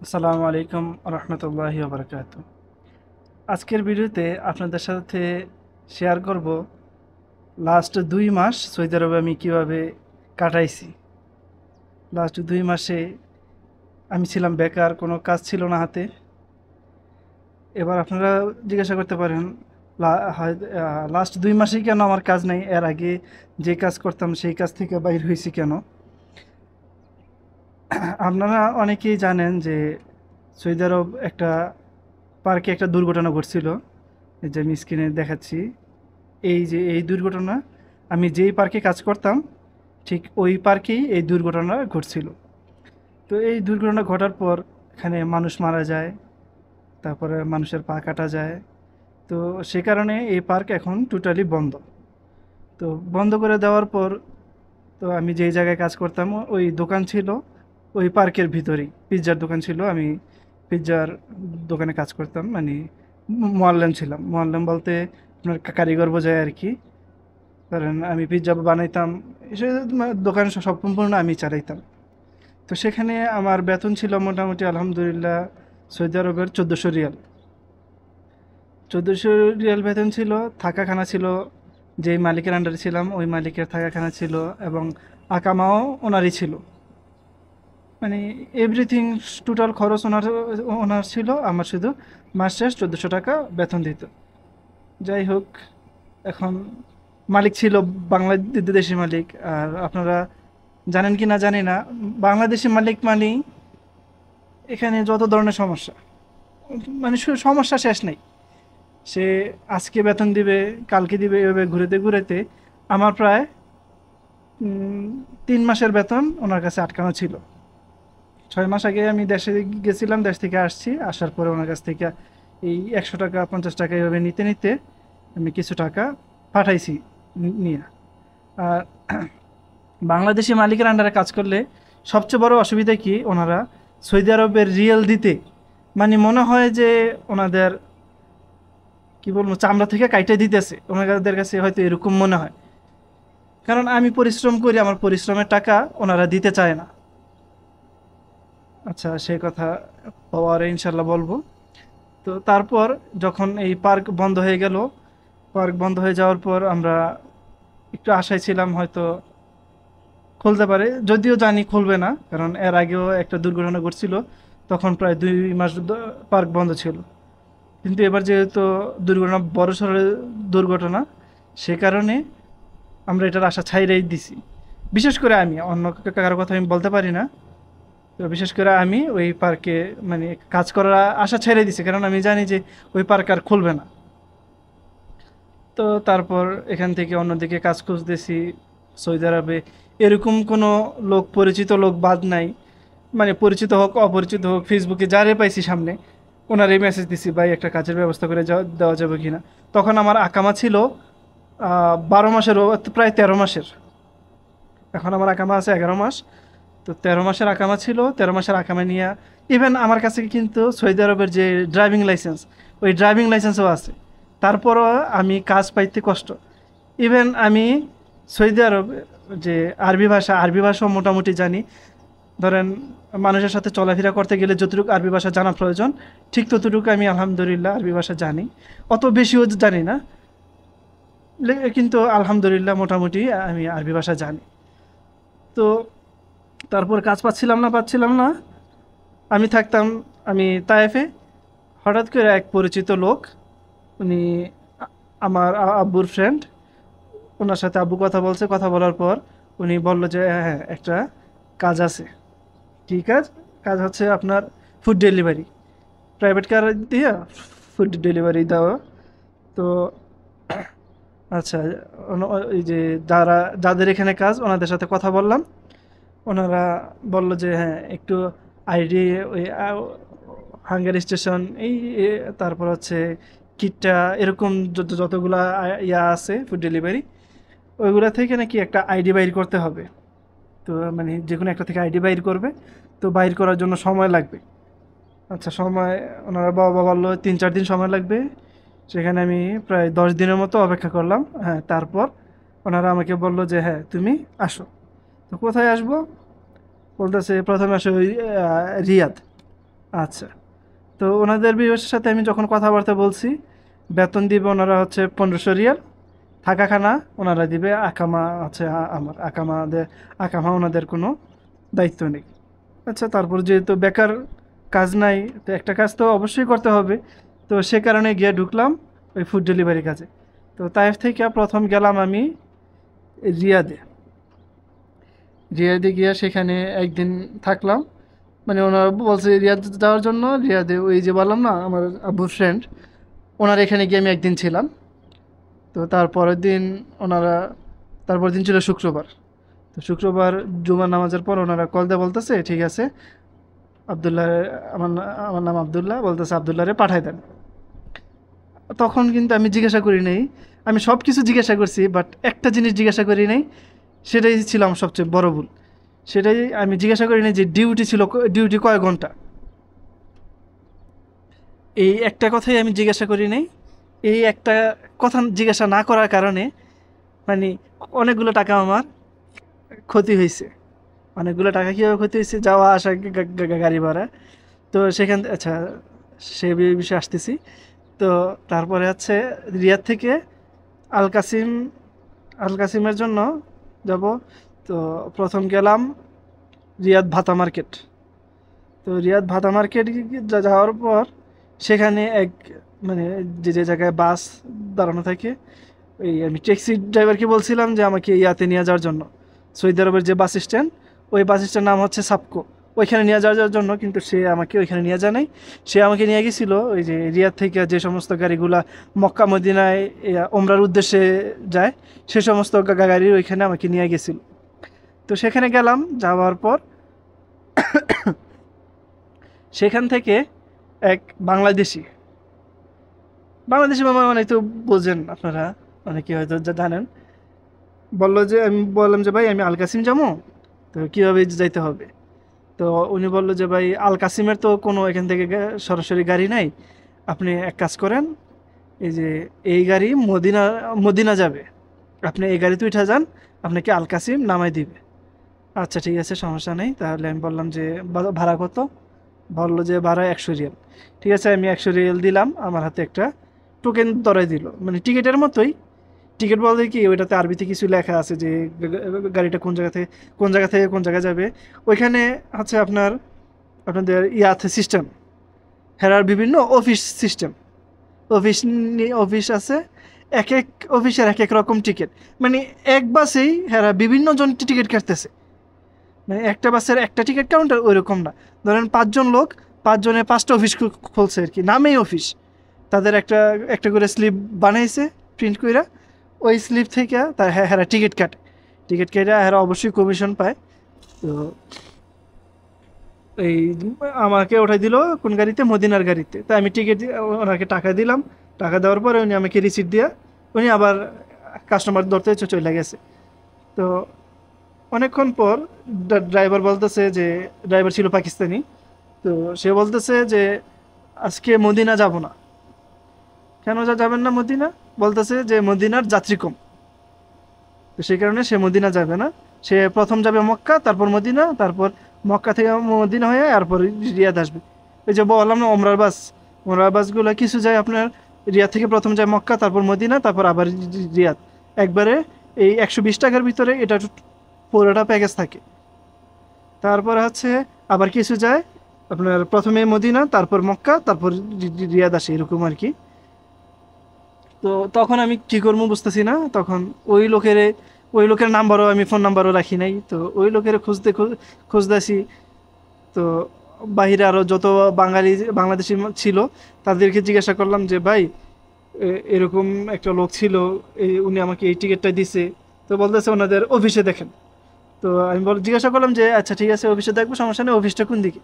আসসালামু আলাইকুম রহমতুল্লাহি ওবরাকাতু। আজকের ভিডিওতে আপনাদের সাথে শেয়ার করব লাস্ট 2 মাস সৌদি আরবে আমি কীভাবে কাটাইছি। লাস্ট 2 মাসে আমি ছিলাম বেকার, কোনো কাজ ছিল না হাতে। এবার আপনারা জিজ্ঞাসা করতে পারেন লাস্ট 2 মাসেই কেন আমার কাজ নেই, এর আগে যে কাজ করতাম সেই কাজ থেকে বাইর হয়েছি কেন। আপনারা অনেকেই জানেন যে সৌদি আরব একটা পার্কে একটা দুর্ঘটনা ঘটছিল, এই যে আমি স্ক্রিনে দেখাচ্ছি। এই যে এই দুর্ঘটনা, আমি যেই পার্কে কাজ করতাম ঠিক ওই পার্কেই এই দুর্ঘটনা ঘটছিল। তো এই দুর্ঘটনা ঘটার পর এখানে মানুষ মারা যায়, তারপরে মানুষের পা কাটা যায়। তো সে কারণে এই পার্ক এখন টোটালি বন্ধ। তো বন্ধ করে দেওয়ার পর তো আমি যেই জায়গায় কাজ করতাম ওই দোকান ছিল ওই পার্কের ভিতরেই, পিৎজার দোকান ছিল। আমি পিৎজার দোকানে কাজ করতাম, মানে মোয়াল্লেম ছিলাম। মোয়াল্লেম বলতে আপনার কারিগর বোঝায় আর কি। কারণ আমি পিৎজা বানাইতাম, এসব দোকান সব সম্পূর্ণ আমি চালাইতাম। তো সেখানে আমার বেতন ছিল মোটামুটি আলহামদুলিল্লাহ সৌদি আরবের 1400 রিয়াল। 1400 রিয়াল বেতন ছিল। থাকা খানা ছিল, যেই মালিকের আন্ডারে ছিলাম ওই মালিকের থাকা খানা ছিল, এবং আকামাও ওনারই ছিল। মানে এভরিথিং টোটাল খরচ ওনার ওনার ছিল, আমার শুধু মাস শেষ 1400 টাকা বেতন দিত। যাই হোক, এখন মালিক ছিল বাংলাদেশি মালিক। আর আপনারা জানেন কি না জানি না, বাংলাদেশি মালিক মানেই এখানে যত ধরনের সমস্যা, মানে সমস্যা শেষ নেই। সে আজকে বেতন দিবে, কালকে দিবে, এভাবে ঘুরেতে ঘুরেতে আমার প্রায় 3 মাসের বেতন ওনার কাছে আটকানো ছিল। 6 মাস আগে আমি দেশে গেছিলাম, দেশ থেকে আসছি, আসার পরে ওনার কাছ থেকে এই 100 টাকা 50 টাকা এভাবে নিতে নিতে আমি কিছু টাকা পাঠাইছি নিয়ে। আর বাংলাদেশি মালিকের আন্ডারে কাজ করলে সবচেয়ে বড় অসুবিধা কি, ওনারা সৌদি আরবের রিয়েল দিতে মানে মনে হয় যে ওনাদের কি বলবো চামড়া থেকে কাইটে দিতেছে, ওনাদের কাছে হয়তো এরকম মনে হয়। কারণ আমি পরিশ্রম করি, আমার পরিশ্রমের টাকা ওনারা দিতে চায় না। আচ্ছা, সেই কথা পরে ইনশাল্লাহ বলবো। তো তারপর যখন এই পার্ক বন্ধ হয়ে গেল, পার্ক বন্ধ হয়ে যাওয়ার পর আমরা একটু আশায় ছিলাম হয়তো খুলতে পারে, যদিও জানি খুলবে না, কারণ এর আগেও একটা দুর্ঘটনা ঘটছিল, তখন প্রায় 2 মাস পার্ক বন্ধ ছিল। কিন্তু এবার যেহেতু দুর্ঘটনা বড়সড় দুর্ঘটনা, সে কারণে আমরা এটার আশা ছাইড়াই দিছি। বিশেষ করে আমি, অন্য কারোর কথা আমি বলতে পারি না। তো বিশেষ করে আমি ওই পার্কে মানে কাজ করার আশা ছেড়ে দিছি, কারণ আমি জানি যে ওই পার্ক আর খুলবে না। তো তারপর এখান থেকে অন্যদিকে কাজ খুঁজতেছি সৌদি আরবে। এরকম কোনো লোক, পরিচিত লোক বাদ নাই, মানে পরিচিত হোক অপরিচিত হোক, ফেসবুকে যারে পাইছি সামনে ওনারই মেসেজ দিছি, ভাই একটা কাজের ব্যবস্থা করে দেওয়া যাবে কি না। তখন আমার আকামা ছিল 12 মাসের, প্রায় 13 মাসের। এখন আমার আকামা আছে 11 মাস। তো 13 মাসের আকামা ছিল, 13 মাসের আকামা নিয়ে ইভেন আমার কাছে কিন্তু সৌদি আরবের যে ড্রাইভিং লাইসেন্স, ওই ড্রাইভিং লাইসেন্সও আছে। তারপরও আমি কাজ পাইতে কষ্ট। ইভেন আমি সৌদি আরব যে আরবি ভাষাও মোটামুটি জানি। ধরেন মানুষের সাথে চলাফেরা করতে গেলে যতটুকু আরবি ভাষা জানা প্রয়োজন, ঠিক ততটুকু আমি আলহামদুলিল্লাহ আরবি ভাষা জানি। অত বেশিও জানি না, কিন্তু আলহামদুলিল্লাহ মোটামুটি আমি আরবি ভাষা জানি। তো তারপর কাজ পাচ্ছিলাম না। আমি থাকতাম, আমি তায়েফে। হঠাৎ করে এক পরিচিত লোক, উনি আমার আব্বুর ফ্রেন্ড, ওনার সাথে আব্বু কথা বলছে। কথা বলার পর উনি বলল যে হ্যাঁ হ্যাঁ, একটা কাজ আছে। কী কাজ? কাজ হচ্ছে আপনার ফুড ডেলিভারি, প্রাইভেট কার দিয়ে ফুড ডেলিভারি দেওয়া। তো আচ্ছা, এই যে যাদের এখানে কাজ ওনাদের সাথে কথা বললাম। ওনারা বলল যে হ্যাঁ একটু আইডি, ওই হাঙ্গারি স্টেশন, এই তারপর হচ্ছে কিটটা, এরকম যতগুলা ইয়া আছে ফুড ডেলিভারি, ওইগুলা থেকে নাকি একটা আইডি বাইর করতে হবে। তো মানে যে কোনো একটা থেকে আইডি বাইর করবে, তো বাইর করার জন্য সময় লাগবে। আচ্ছা, সময় ওনারা বাবা বললো 3-4 দিন সময় লাগবে। সেখানে আমি প্রায় 10 দিনের মতো অপেক্ষা করলাম। হ্যাঁ, তারপর ওনারা আমাকে বলল যে হ্যাঁ তুমি আসো। তো কোথায় আসবো বলতেছে, প্রথমে আসো ওই রিয়াদ। আচ্ছা। তো ওনাদের বিবাসের সাথে আমি যখন কথাবার্তা বলছি, বেতন দিবে ওনারা হচ্ছে 1500 রিয়াল, থাকা খানা ওনারা দিবে, আকামা হচ্ছে আমার আকামা ওনাদের কোনো দায়িত্ব নেই। আচ্ছা, তারপর যেহেতু বেকার, কাজ নাই, তো একটা কাজ তো অবশ্যই করতে হবে। তো সে কারণে গিয়ে ঢুকলাম ওই ফুড ডেলিভারি কাজে। তো তাইফ থেকে প্রথম গেলাম আমি রিয়াদে। রিয়াদে গিয়ে সেখানে একদিন থাকলাম। মানে ওনারা বলছে রিয়াদ যাওয়ার জন্য, রিয়াদে ওই যে বললাম না আমার আব্বুর ফ্রেন্ড, ওনার এখানে গিয়ে আমি একদিন ছিলাম। তো তারপরের দিন ওনারা, তারপরের দিন ছিল শুক্রবার। তো শুক্রবার জুমার নামাজের পর ওনারা কল দিয়ে বলতেছে ঠিক আছে, আবদুল্লাহ, আমার নাম আবদুল্লাহ, বলতেছে আবদুল্লাহরে পাঠাই দেন। তখন কিন্তু আমি জিজ্ঞাসা করি নাই, আমি সব কিছু জিজ্ঞাসা করছি বাট একটা জিনিস জিজ্ঞাসা করি নাই, সেটাই ছিল আমার সবচেয়ে বড় ভুল। সেটাই আমি জিজ্ঞাসা করি নাই যে ডিউটি কয় ঘন্টা। এই একটা কথাই আমি জিজ্ঞাসা করি নাই। এই একটা কথা জিজ্ঞাসা না করার কারণে মানে অনেকগুলো টাকা আমার ক্ষতি হয়েছে। অনেকগুলো টাকা কীভাবে ক্ষতি হয়েছে, যাওয়া আসা, গাড়ি ভাড়া। তো সেখান আচ্ছা, সে বিষয়ে আসতেছি। তো তারপরে হচ্ছে রিয়াদ থেকে আল কাসিম, আল কাসিমের জন্য যাব। তো প্রথম গেলাম রিয়াদ ভাতা মার্কেট। তো রিয়াদ ভাতা মার্কেট যাওয়ার পর সেখানে এক মানে যে জায়গায় বাস দাঁড়ানো থাকে, ওই আমি ট্যাক্সি ড্রাইভারকে বলছিলাম যে আমাকে ইয়াতে নিয়ে যাওয়ার জন্য, সৌদি আরবের যে বাস স্ট্যান্ড, ওই বাস স্ট্যান্ড নাম হচ্ছে সাবকো, ওইখানে নিয়ে যাওয়ার জন্য। কিন্তু সে আমাকে ওইখানে নিয়ে যায় নাই। সে আমাকে নিয়ে গেছিল ওই যে রিয়াদ থেকে যে সমস্ত গাড়িগুলা মক্কা মদিনায় ওমরার উদ্দেশ্যে যায়, সে সমস্ত গাড়ি ওইখানে আমাকে নিয়ে গেছিল। তো সেখানে গেলাম, যাওয়ার পর সেখান থেকে এক বাংলাদেশি, বাংলাদেশি মামা মানে তো বোঝেন আপনারা, অনেকে হয়তো জানেন, বললো যে, আমি বললাম যে ভাই আমি আল কাসিম যাবো, তো কীভাবে যাইতে হবে। তো উনি বললো যে ভাই আল কাসিমের তো কোনো এখান থেকে সরাসরি গাড়ি নাই, আপনি এক কাজ করেন, এই যে এই গাড়ি মদিনা মদিনা যাবে, আপনি এই গাড়িতে উঠে যান, আপনাকে আল কাসিম নামাই দিবে। আচ্ছা ঠিক আছে, সমস্যা নেই। তাহলে আমি বললাম যে ভাড়া কত? বললো যে ভাড়া 100 রিয়াল। ঠিক আছে, আমি 100 রিয়াল দিলাম, আমার হাতে একটা টোকেন ধরাই দিল, মানে টিকিটের মতোই। টিকিট বলতে কি, ওইটাতে আরবিতে কিছু লেখা আছে যে গাড়িটা কোন জায়গায় যাবে। ওইখানে হচ্ছে আপনাদের আছে সিস্টেম, হেরার বিভিন্ন অফিস সিস্টেম, অফিস আছে, এক এক অফিসের এক এক রকম টিকিট। মানে এক বাসেই হেরা বিভিন্ন জন টিকিট কাটতেছে, মানে একটা বাসের একটা টিকিট কাউন্টার ওইরকম না। ধরেন 5 জন লোক, 5 জনে 5টা অফিস খুলছে আর কি, নামেই অফিস। তাদের একটা একটা করে স্লিপ বানাইছে প্রিন্ট কইরা, ওই স্লিপ থেকে তার হেরা টিকিট কাটে। টিকিট কেটে হেরা অবশ্যই কমিশন পায়। তো এই আমাকে ওঠাই দিল কোন গাড়িতে, মদিনার গাড়িতে। তো আমি টিকিট ওনাকে টাকা দিলাম। টাকা দেওয়ার পরে উনি আমাকে রিসিট দিয়ে উনি আবার কাস্টমার ধরতে চলে গেছে। তো অনেকক্ষণ পর ড্রাইভার বলতেছে যে, ড্রাইভার ছিল পাকিস্তানি, তো সে বলতেছে যে আজকে মদিনা যাব না। কেন যাবেন না মদিনা? বলতেছে যে মদিনার যাত্রী কম, তো সেই কারণে সে মদিনা যাবে না। সে প্রথম যাবে মক্কা, তারপর মদিনা, তারপর মক্কা থেকে মদিনা হয়ে তারপর রিয়াদ আসবে। ওই যে বললাম না ওমরার বাসগুলো কিছু যায় আপনার রিয়াদ থেকে প্রথম যায় মক্কা, তারপর মদিনা, তারপর আবার রিয়াদ, একবারে এই 120 টাকার ভিতরে এটা পুরোটা প্যাকেজ থাকে। তারপর হচ্ছে আবার কিছু যায় আপনার প্রথমে মদিনা, তারপর মক্কা, তারপর রিয়াদ আসে, এরকম আর কি। তো তখন আমি কি করবো বুঝতেছি না। তখন ওই লোকের নাম্বারও, আমি ফোন নাম্বারও রাখি নাই। তো ওই লোকের খুঁজতেছি। তো বাহিরে আরও যত বাংলাদেশি ছিল, তাদেরকে জিজ্ঞাসা করলাম যে ভাই এরকম একটা লোক ছিল, উনি আমাকে এই টিকিটটা দিছে। তো বলতেছে ওনাদের অফিসে দেখেন। তো আমি জিজ্ঞাসা করলাম যে আচ্ছা ঠিক আছে, অফিসে দেখবো, সমস্যা নেই, অফিসটা কোন দিকে?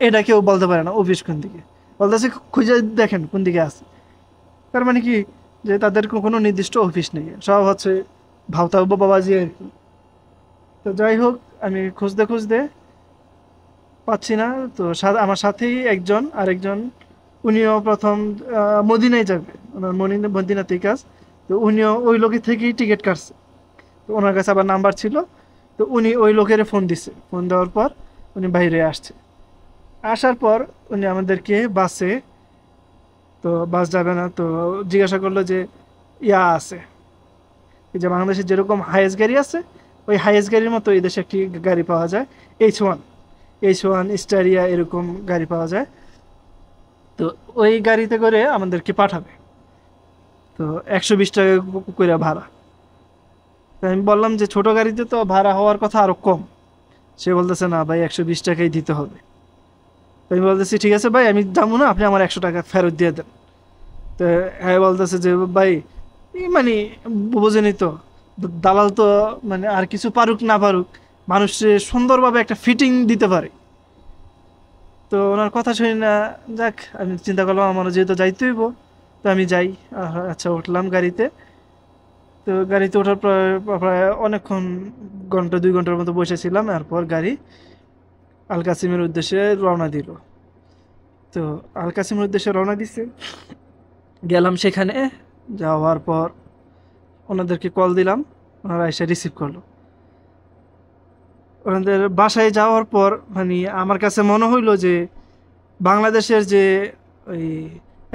এটা কেউ বলতে পারে না অফিস কোন দিকে। বলতেছে খুঁজে দেখেন কোন দিকে আছে। তার মানে কি, যে তাদের কোনো নির্দিষ্ট অফিস নেই, সব হচ্ছে ভাওতা বাবাজি আর কি। তো যাই হোক, আমি খুঁজতে খুঁজতে পাচ্ছি না। তো আমার সাথেই আরেকজন, উনিও প্রথম মদিনায় যাবে, ওনার মদিনাতেই কাজ। তো উনিও ওই লোকের থেকেই টিকিট কাটছে। তো ওনার কাছে আবার নাম্বার ছিল। তো উনি ওই লোকের ফোন দিছে, ফোন দেওয়ার পর উনি বাইরে আসছে। আসার পর উনি আমাদেরকে বাসে, তো বাস যাবে না, তো জিজ্ঞাসা করলো যে ইয়া আছে, এই যে বাংলাদেশে যেরকম হাইয়েস্ট গাড়ি আছে, ওই হাইয়েস্ট গাড়ির মতো এই দেশে একটি গাড়ি পাওয়া যায়, H1, H1 স্টারিয়া এরকম গাড়ি পাওয়া যায়। তো ওই গাড়িতে করে আমাদেরকে পাঠাবে। তো 120 টাকা করে ভাড়া। তো আমি বললাম যে ছোট গাড়িতে তো ভাড়া হওয়ার কথা আরো কম। সে বলতেছে না ভাই 120 টাকাই দিতে হবে। তো আমি বলতেছি ঠিক আছে ভাই, আমি যাবো না, আপনি আমার 100 টাকা ফেরত দিয়ে দেন। তো হ্যাঁ বলতেছে যে ভাই মানে বোঝেনি তো, দালাল তো মানে আর কিছু পারুক না পারুক, মানুষে সুন্দরভাবে একটা ফিটিং দিতে পারে। তো ওনার কথা শুনি না, যাক আমি চিন্তা করলাম আমারও যেহেতু যাইতে হইব, তো আমি যাই। আচ্ছা উঠলাম গাড়িতে। তো গাড়িতে ওঠার পর প্রায় অনেকক্ষণ, ঘন্টা 2 ঘন্টার মতো বসেছিলাম। এরপর গাড়ি আল কাসিমের উদ্দেশ্যে রওনা দিল। তো আল কাসিমের উদ্দেশ্যে রওনা দিছে, গেলাম সেখানে। যাওয়ার পর ওনাদেরকে কল দিলাম, ওনারা এসে রিসিভ করলো। ওনাদের বাসায় যাওয়ার পর মানে আমার কাছে মনে হইলো যে বাংলাদেশের যে ওই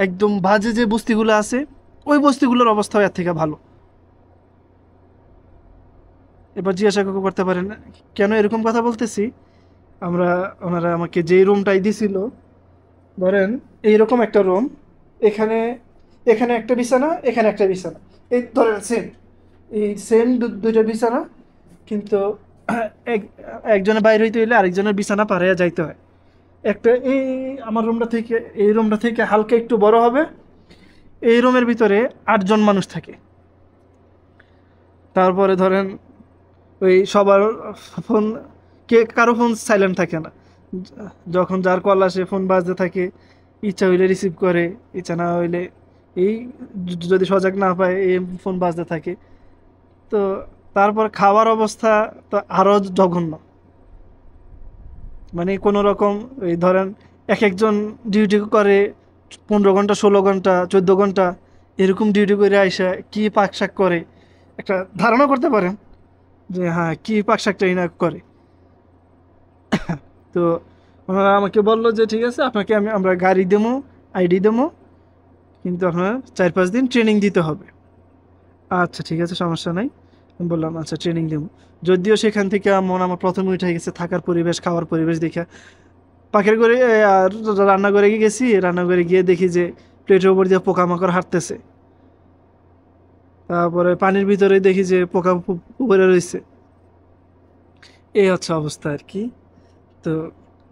একদম বাজে যে বস্তিগুলো আছে, ওই বস্তিগুলোর অবস্থাও এর থেকে ভালো। এবার জিজ্ঞাসা করতে পারেন কেন এরকম কথা বলতেছি। আমরা ওনারা আমাকে যেই রুমটাই দিছিল, ধরেন এইরকম একটা রুম, এখানে এখানে একটা বিছানা, এখানে একটা বিছানা, এই ধরেন সেম, এই সেম দুইটা বিছানা, কিন্তু এক একজনের বাইরে হইতে হইলে আরেকজনের বিছানা পাড়াইয়া যাইতে হয়। একটা এই আমার রুমটা থেকে এই রুমটা থেকে হালকা একটু বড় হবে। এই রুমের ভিতরে 8 জন মানুষ থাকে। তারপরে ধরেন ওই সবার ফোন, কারো ফোন সাইলেন্ট থাকে না। যখন যার কল আসে ফোন বাজতে থাকে, ইচ্ছা হইলে রিসিভ করে, ইচ্ছা না হইলে এই যদি সজাগ না পায় এই ফোন বাজতে থাকে। তো তারপর খাওয়ার অবস্থা তো আরও জঘন্য। মানে কোনো রকম এই ধরেন এক একজন ডিউটি করে 15 ঘন্টা, 16 ঘন্টা, 14 ঘন্টা, এরকম ডিউটি করে আইসা কি পাক শাক করে, একটা ধারণা করতে পারেন যে হ্যাঁ কি পাক শাকটাই না করে। তো ওনারা আমাকে বললো যে ঠিক আছে আপনাকে আমরা গাড়ি দেবো, আইডি দেবো, কিন্তু আপনার 4-5 দিন ট্রেনিং দিতে হবে। আচ্ছা ঠিক আছে, সমস্যা নাই। আমি বললাম আচ্ছা ট্রেনিং দেবো। যদিও সেখান থেকে আমার প্রথমে উঠে গেছে থাকার পরিবেশ, খাওয়ার পরিবেশ দেখে। পাখির করে আর রান্নাঘরে গেছি, রান্নাঘরে গিয়ে দেখি যে প্লেটের উপর দিয়ে পোকামাকড় হাঁটতেছে। তারপরে পানির ভিতরে দেখি যে পোকা পড়ে রয়েছে। এই হচ্ছে অবস্থা আর কি। তো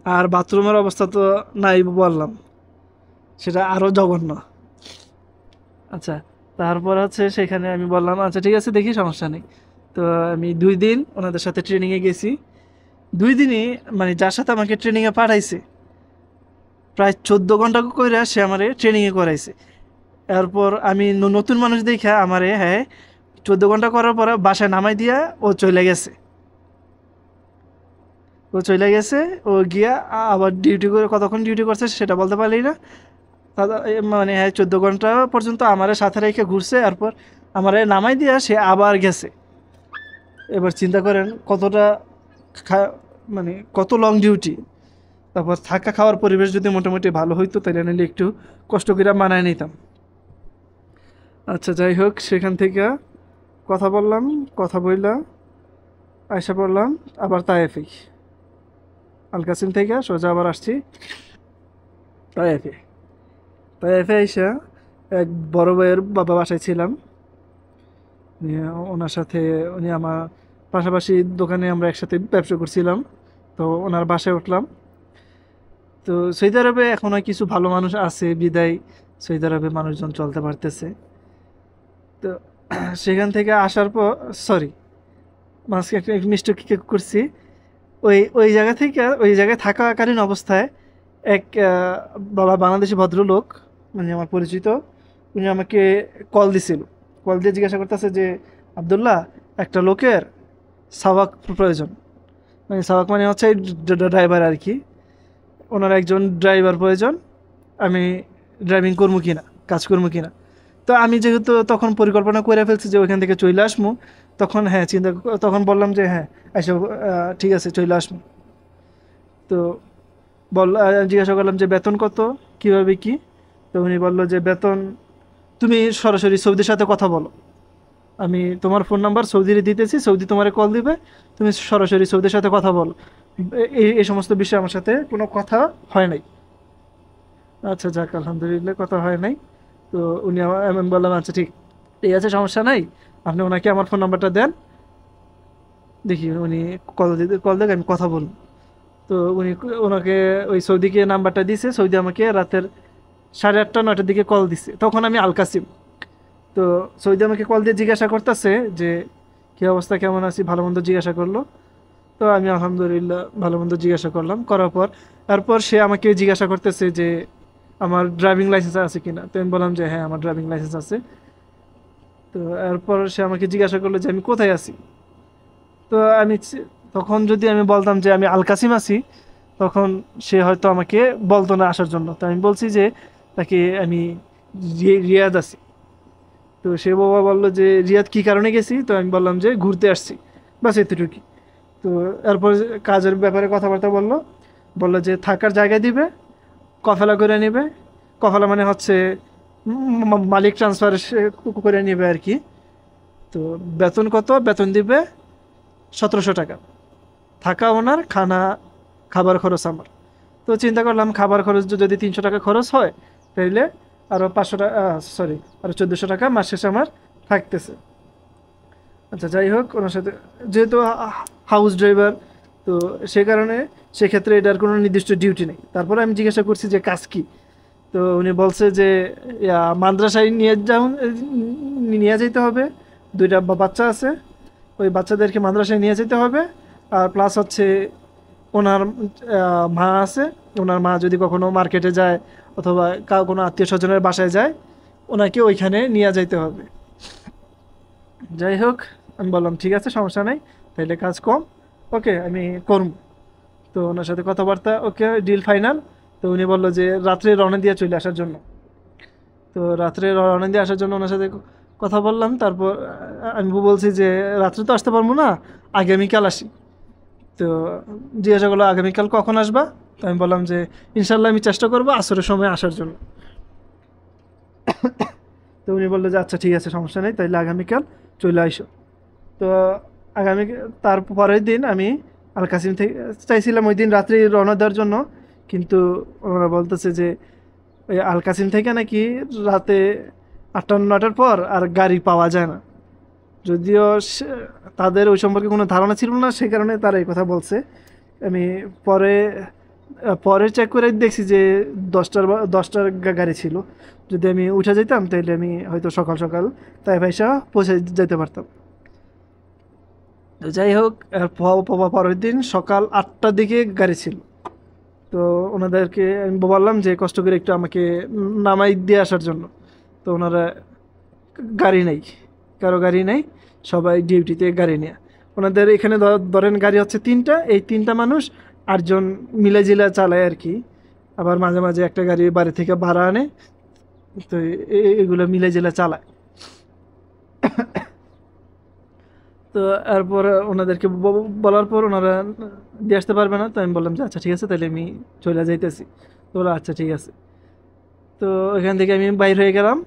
আর বাথরুমের অবস্থা তো নাই বললাম, সেটা আরো জঘন্য। আচ্ছা, তারপর হচ্ছে সেখানে আমি বললাম আচ্ছা ঠিক আছে দেখি, সমস্যা নেই। তো আমি 2 দিন ওনাদের সাথে ট্রেনিংয়ে গেছি। 2 দিনই মানে যার সাথে আমাকে ট্রেনিংয়ে পাঠাইছে, প্রায় 14 ঘন্টা করে সে আমারে ট্রেনিংয়ে করাইছে। এরপর আমি নতুন মানুষ দেখে আমারে হ্যাঁ 14 ঘন্টা করার পরে বাসায় নামাই দিয়া ও চলে গেছে। ও চলে গেছে, ও গিয়া আবার ডিউটি করে কতক্ষণ ডিউটি করছে সেটা বলতে পারলি না। মানে হ্যাঁ 14 ঘন্টা পর্যন্ত আমারে সাথে রেখে ঘুরছে, এরপর আমারে নামাই দিয়া সে আবার গেছে। এবার চিন্তা করেন কতটা মানে কত লং ডিউটি। তারপর থাকা খাওয়ার পরিবেশ যদি মোটামুটি ভালো হইতো তাহলে নিলে একটু কষ্ট করে মানায় নিতাম। আচ্ছা যাই হোক, সেখান থেকে কথা বললাম, কথা বললাম, আয়সা পড়লাম আবার তায়েফে। আল কাসিম থেকে সোজা আবার আসছি তায়েফে। তায়েফে আইসা এক বড় ভাইয়ের বাসায় ছিলাম। ওনার সাথে উনি আমার পাশাপাশি দোকানে আমরা একসাথে ব্যবসা করছিলাম। তো ওনার বাসায় উঠলাম। তো সৌদি আরবে এখনও কিছু ভালো মানুষ আছে বিদায় সৌদি আরবে মানুষজন চলতে পারতেছে। তো সেখান থেকে আসার পর সরি, মাঝকে একটা মিস্টেক করছি। ওই ওই জায়গা থেকে ওই জায়গায় থাকাকালীন অবস্থায় এক বাবা বাংলাদেশি ভদ্রলোক, মানে আমার পরিচিত, উনি আমাকে কল দিছিল। কল দিয়ে জিজ্ঞাসা করতেছে যে আবদুল্লাহ, একটা লোকের সাওয়াক প্রয়োজন। মানে সাওয়াক মানে হচ্ছে ড্রাইভার আর কি। ওনার একজন ড্রাইভার প্রয়োজন, আমি ড্রাইভিং করবো কিনা, কাজ করবো কিনা। তো আমি যেহেতু তখন পরিকল্পনা করে ফেলছি যে ওইখান থেকে চলে আসবো, তখন হ্যাঁ তখন বললাম যে হ্যাঁ আচ্ছা ঠিক আছে চলে আসবো। তো জিজ্ঞাসা করলাম যে বেতন কত, কিভাবে কি। তো উনি বললো যে বেতন তুমি সরাসরি সৌদির সাথে কথা বলো, আমি তোমার ফোন নাম্বার সৌদিরে দিতেছি, সৌদি তোমারে কল দিবে, তুমি সরাসরি সৌদির সাথে কথা বলো। এই সমস্ত বিষয়ে আমার সাথে কোনো কথা হয় নাই। আচ্ছা যাক, আলহামদুলিল্লাহ কথা হয় নাই। তো আমি বললাম আচ্ছা ঠিক ঠিক আছে, সমস্যা নাই, আপনি ওনাকে আমার ফোন নাম্বারটা দেন, দেখি উনি কল দেখ, আমি কথা বলবো। তো ওনাকে ওই সৌদিকে নাম্বারটা দিছে, সৌদি আমাকে রাতের 8:30-9টার দিকে কল দিছে, তখন আমি আল কাসিম। তো সৌদি আমাকে কল দিয়ে জিজ্ঞাসা করতেছে যে কী অবস্থা, কেমন আছি, ভালো মন্দ জিজ্ঞাসা করলো। তো আমি আলহামদুলিল্লাহ ভালো মন্দ জিজ্ঞাসা করলাম, করার পর তারপর সে আমাকে জিজ্ঞাসা করতেছে যে আমার ড্রাইভিং লাইসেন্স আছে কিনা। তো আমি বললাম যে হ্যাঁ আমার ড্রাইভিং লাইসেন্স আছে। তো এরপর সে আমাকে জিজ্ঞাসা করলো যে আমি কোথায় আছি। তো তখন যদি আমি বলতাম যে আমি আল কাসিম আছি, তখন সে হয়তো আমাকে বলতো না আসার জন্য। তো আমি বলছি যে তাকে আমি রিয়াদ আছি। তো সে বাবা বললো যে রিয়াদ কী কারণে গেছি। তো আমি বললাম যে ঘুরতে আসছি, বাস এতটুকুই। তো এরপর কাজের ব্যাপারে কথাবার্তা বললো, বললো যে থাকার জায়গা দিবে, কফেলা করে নেবে। কফেলা মানে হচ্ছে মালিক ট্রান্সফার করে নেবে আর কি। তো বেতন কত, বেতন দিবে 1700 টাকা, থাকা ওনার, খানা খাবার খরচ আমার। তো চিন্তা করলাম খাবার খরচ যদি 300 টাকা খরচ হয়, তাইলে আরও 500 টাকা, সরি, আরও 1400 টাকা মাস শেষে আমার থাকতেছে। আচ্ছা যাই হোক, ওনার সাথে যেহেতু হাউস ড্রাইভার, তো সে কারণে সেক্ষেত্রে এটার কোনো নির্দিষ্ট ডিউটি নেই। তারপরে আমি জিজ্ঞাসা করছি যে কাজ কী। তো উনি বলছে যে মাদ্রাসায় নিয়ে যেতে হবে, দুইটা বাচ্চা আছে, ওই বাচ্চাদেরকে মাদ্রাসায় নিয়ে যেতে হবে। আর প্লাস হচ্ছে ওনার মা আছে, ওনার মা যদি কখনো মার্কেটে যায় অথবা কোনো আত্মীয় স্বজনের বাসায় যায়, ওনাকে ওইখানে নিয়ে যাইতে হবে। যাই হোক, আমি বললাম ঠিক আছে, সমস্যা নেই, তাইলে কাজ কম, ওকে আমি করব। তো ওনার সাথে কথাবার্তা ওকে, ডিল ফাইনাল। তো উনি বললো যে রাত্রে রওনা দিয়ে চলে আসার জন্য। তো রাত্রে রওনা দিয়ে আসার জন্য ওনার সাথে কথা বললাম। তারপর আমি বলছি যে রাত্রে তো আসতে পারবো না, আগামীকাল আসি। তো জিজ্ঞাসা করলো আগামীকাল কখন আসবা। তো আমি বললাম যে ইনশাল্লাহ আমি চেষ্টা করবো আসরের সময় আসার জন্য। তো উনি বললো যে আচ্ছা ঠিক আছে, সমস্যা নেই, তাইলে আগামীকাল চলে আইসো। তো আগামী তার পরের দিন আমি আল কাসিম থেকে চাইছিলাম ওই দিন রাত্রে রওনা দেওয়ার জন্য, কিন্তু ওনারা বলতেছে যে ওই আল কাসিম থেকে নাকি রাতে 8টা-9টার পর আর গাড়ি পাওয়া যায় না। যদিও তাদের ওই সম্পর্কে কোনো ধারণা ছিল না, সে কারণে তারা এই কথা বলছে। আমি পরে পরে চেক করে দেখছি যে 10টার গাড়ি ছিল। যদি আমি উঠে যেতাম তাহলে আমি হয়তো সকাল সকাল তাই পয়সা পৌঁছে যেতে পারতাম। তো যাই হোক, পরের দিন সকাল 8টার দিকে গাড়ি ছিল। তো ওনাদেরকে আমি বললাম যে কষ্ট করে একটু আমাকে নামাই দিয়ে আসার জন্য। তো ওনারা গাড়ি নেই, কারো গাড়ি নেই, সবাই ডিউটিতে গাড়ি নেয়। ওনাদের এখানে ধরেন গাড়ি হচ্ছে 3টা, এই 3টা মানুষ 8জন মিলে চালায় আর কি। আবার মাঝে মাঝে একটা গাড়ি বাড়ি থেকে ভাড়া আনে। তো এগুলো মিলে চালায়। তো এরপর ওনাদেরকে বলার পর ওনারা দিয়ে আসতে পারবে না। তো আমি বললাম যে আচ্ছা ঠিক আছে, তাহলে আমি চলে যাইতেছি। তো ওরা আচ্ছা ঠিক আছে। তো ওইখান থেকে আমি বাইর হয়ে গেলাম।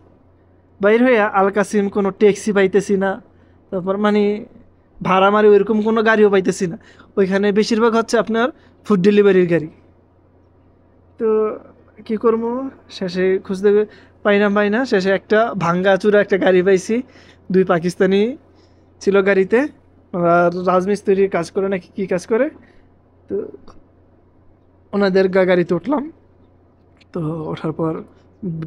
বাইর হয়ে আল কাসিম কোনো ট্যাক্সি পাইতেছি না, তারপর মানে ভাড়া মারি ওইরকম কোনো গাড়িও পাইতেছি না। ওইখানে বেশিরভাগ হচ্ছে আপনার ফুড ডেলিভারির গাড়ি। তো কী করবো, শেষে খুঁজতে পাই না, শেষে একটা ভাঙ্গাচুরা একটা গাড়ি পাইছি। 2 পাকিস্তানি ছিল গাড়িতে, আর রাজমিস্ত্রির কাজ করে নাকি কী কাজ করে। তো ওনাদের গাড়িতে উঠলাম। তো ওঠার পর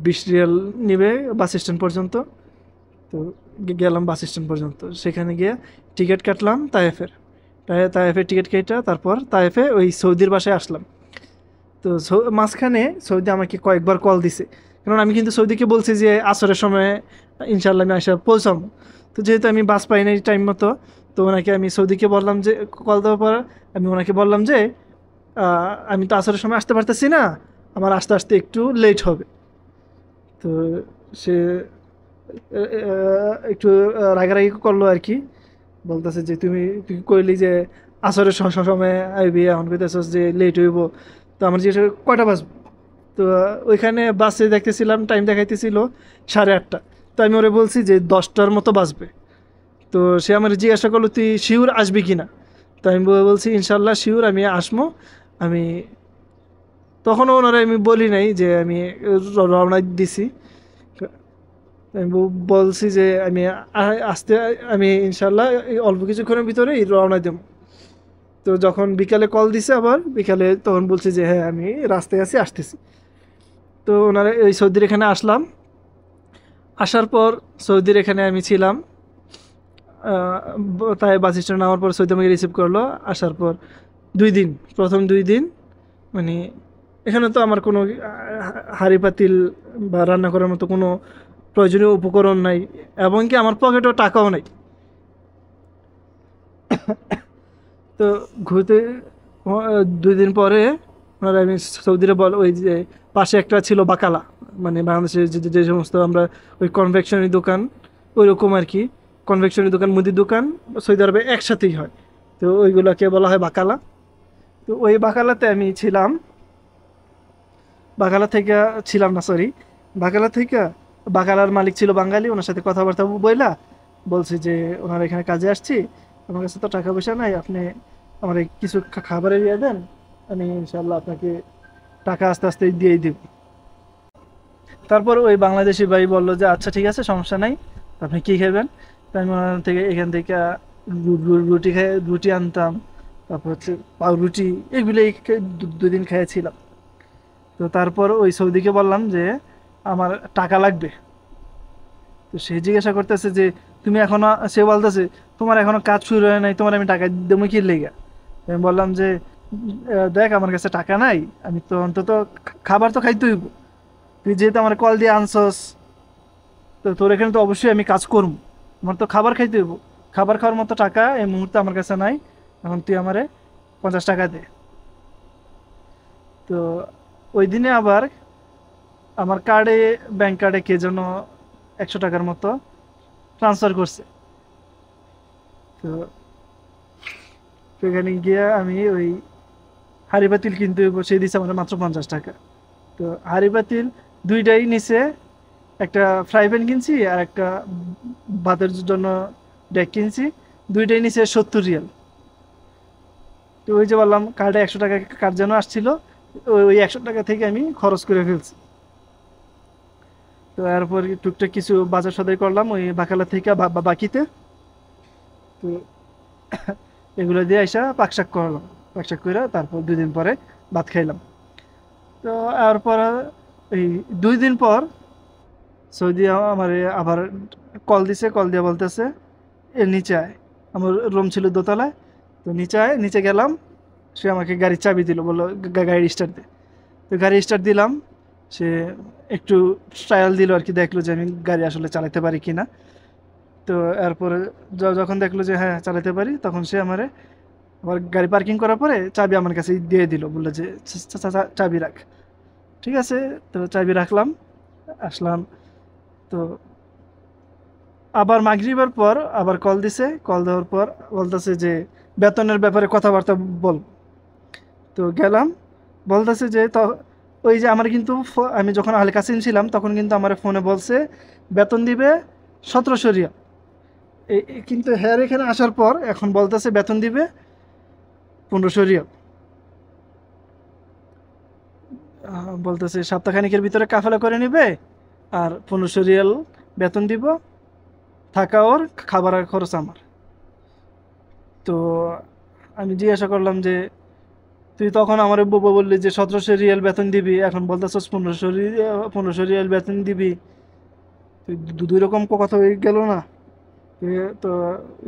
20 রিয়াল নিবে বাস স্ট্যান্ড পর্যন্ত। তো গেলাম বাস স্ট্যান্ড পর্যন্ত, সেখানে গিয়ে টিকিট কাটলাম তায়েফের। তায়েফের টিকিট কেটে তারপর তায়েফে ওই সৌদির বাসায় আসলাম। তো মাঝখানে সৌদি আমাকে কয়েকবার কল দিছে, কারণ আমি কিন্তু সৌদিকে বলছি যে আসরের সময় ইনশাল্লাহ আমি আসা পৌঁছাবো। তো যেহেতু আমি বাস পাই নাই টাইম মতো, তো ওনাকে আমি সৌদিকে বললাম যে কল দেওয়ার পর আমি ওনাকে বললাম যে আমি তো আসরের সময় আসতে পারতেছি না, আমার আস্তে আস্তে একটু লেট হবে। তো সে একটু রাগারাগি করলো আর কি, বলতেছে যে তুই কইলি যে আসরের সময় আইবি, এখন কইতেছস যে লেট হইব, তো আমার জিজ্ঞেস করে, কয়টা বাজবে? তো ওইখানে বাসে দেখতেছিলাম টাইম দেখাইতেছিল 8:30। তো আমি ওরে বলছি যে 10টার মতো বাজবে। তো সে আমার জিজ্ঞাসা করলো, তুই শিওর আসবি কি না? তো আমি বলছি ইনশাল্লাহ শিওর, আমি আসবো। আমি তখনও ওনারা আমি বলি নাই যে আমি রওনা দিছি। আমি বলছি যে আমি আসতে, আমি ইনশাল্লাহ এই অল্প কিছুক্ষণের ভিতরেই রওনা দেব। তো যখন বিকালে কল দিছে আবার বিকালে, তখন বলছি যে হ্যাঁ আমি রাস্তায় আছি, আসতেছি। তো ওনারা এই সৌদির এখানে আসলাম। আসার পর সৌদির এখানে আমি ছিলাম। তাই বাস স্ট্যান্ড নামার পর সৌদি আমাকে রিসিভ করলো। আসার পর 2 দিন, প্রথম 2 দিন মানে এখানে তো আমার কোনো হাঁড়ি পাতিল বা রান্না করার মতো কোনো প্রয়োজনীয় উপকরণ নাই, এবং কি আমার পকেটেও টাকাও নাই। তো ঘুরতে 2 দিন পরে ওনারা, আমি সৌদিরে বল ওই যে পাশে একটা ছিল বাকালা, মানে বাংলাদেশের যে সমস্ত আমরা ওই কনভেকশনারি দোকান ওই রকম আর কি, কনভেকশনারি দোকান, মুদির দোকান সৌদি আরবে একসাথেই হয়। তো ওইগুলোকে বলা হয় বাকালা। তো ওই বাকালাতে আমি ছিলাম। বাকালা থেকে ছিলাম না, সরি, বাকালা থেকে বাকালার মালিক ছিল বাঙালি, ওনার সাথে কথাবার্তা বইলা বলছি যে ওনার এখানে কাজে আসছি, আমার কাছে তো টাকা পয়সা নাই, আপনি আমার কিছু খাবারের ইয়ে দেন, আমি ইনশাল্লাহ আপনাকে টাকা আস্তে আস্তে দিয়েই দিব। তারপর ওই বাংলাদেশি ভাই বললো যে আচ্ছা ঠিক আছে, সমস্যা নাই, আপনি কি খাবেন? তো আমি ওনার থেকে এখান থেকে রুটি রুটি আনতাম, তারপর হচ্ছে পাউরুটি, এগুলোই 2 দিন খেয়েছিলাম। তো তারপর ওই সৌদিকে বললাম যে আমার টাকা লাগবে। তো সে জিজ্ঞাসা করতেছে যে তুমি এখনো, সে বলতেছে তোমার এখনো কাজ শুরু হয় নাই, তোমার আমি টাকা দেবো কি লেগে? আমি বললাম যে দেখ আমার কাছে টাকা নাই, আমি তো অন্তত খাবার তো খাইতে হইব, তুই যেহেতু আমার কল দিয়ে আনছস, তো তোর এখানে তো অবশ্যই আমি কাজ করবো, আমার তো খাবার খাইতে হইব, খাবার খাওয়ার মতো টাকা এই মুহূর্তে আমার কাছে নাই, এখন তুই আমারে 50 টাকা দে। তো ওই দিনে আবার আমার কার্ডে, ব্যাংক কার্ডে কে যেন 100 টাকার মতো ট্রান্সফার করছে। তো সেখানে গিয়ে আমি ওই হাঁড়ি পাতিল কিনতে হইব, সে দিছে আমার মাত্র 50 টাকা। তো হাঁড়ি পাতিল দুইটাই নিচে, একটা ফ্রাই প্যান কিনছি আর একটা ভাতের জন্য ডেক কিনছি, দুইটাই নিচে 70 রিয়াল। তো ওই যে বললাম কার্ডে 100 টাকা কার্ড যেন আসছিল, ওই 100 টাকা থেকে আমি খরচ করে ফেলছি। তো এরপর টুকটাক কিছু বাজার সদাই করলাম ওই বাকালা থেকে বাকিতে। তো এগুলো দিয়ে আইসা পাকশাক করলাম, পাকশাক করে তারপর 2 দিন পরে ভাত খাইলাম। তো এরপর এই 2 দিন পর সৌদি আমার আবার কল দিছে, কল দিয়ে বলতেছে এর নিচে আয়। আমার রুম ছিল দোতলায়। তো নিচে আয়, নিচে গেলাম। সে আমাকে গাড়ির চাবি দিল, বললো গাড়ি স্টার্ট দে। তো গাড়ি স্টার্ট দিলাম। সে একটু ট্রায়াল দিল আর কি, দেখলো যে আমি গাড়ি আসলে চালাতে পারি কিনা। তো এরপরে যখন দেখলো যে হ্যাঁ চালাতে পারি, তখন সে আমারে আবার গাড়ি পার্কিং করার পরে চাবি আমার কাছে দিয়ে দিল, বললো যে চাবি রাখ। ঠিক আছে, তো চাবি রাখলাম, আসলাম। তো আবার মাগরিবের পর আবার কল দিছে, কল দেওয়ার পর বলতেছে যে বেতনের ব্যাপারে কথাবার্তা বল। তো গেলাম, বলতেছে যে ওই যে আমার কিন্তু আমি যখন আল কাসিম ছিলাম তখন কিন্তু আমার ফোনে বলছে বেতন দিবে 1700 রিয়াল। কিন্তু হ্যাঁ এখানে আসার পর এখন বলতেছে বেতন দিবে 1500 রিয়াল। বলতেছে সপ্তাহখানিকের ভিতরে কাফেলা করে নিবে, আর 1500 রিয়াল বেতন দিব, থাকা ওর, খাবার আর খরচ আমার। তো আমি জিজ্ঞাসা করলাম যে তুই তখন আমার বললি যে 1700 রিয়াল বেতন দিবি, এখন বলতেছস 1500 রিয়াল বেতন দিবি, তুই দুই রকম কথা হয়ে গেল না? তো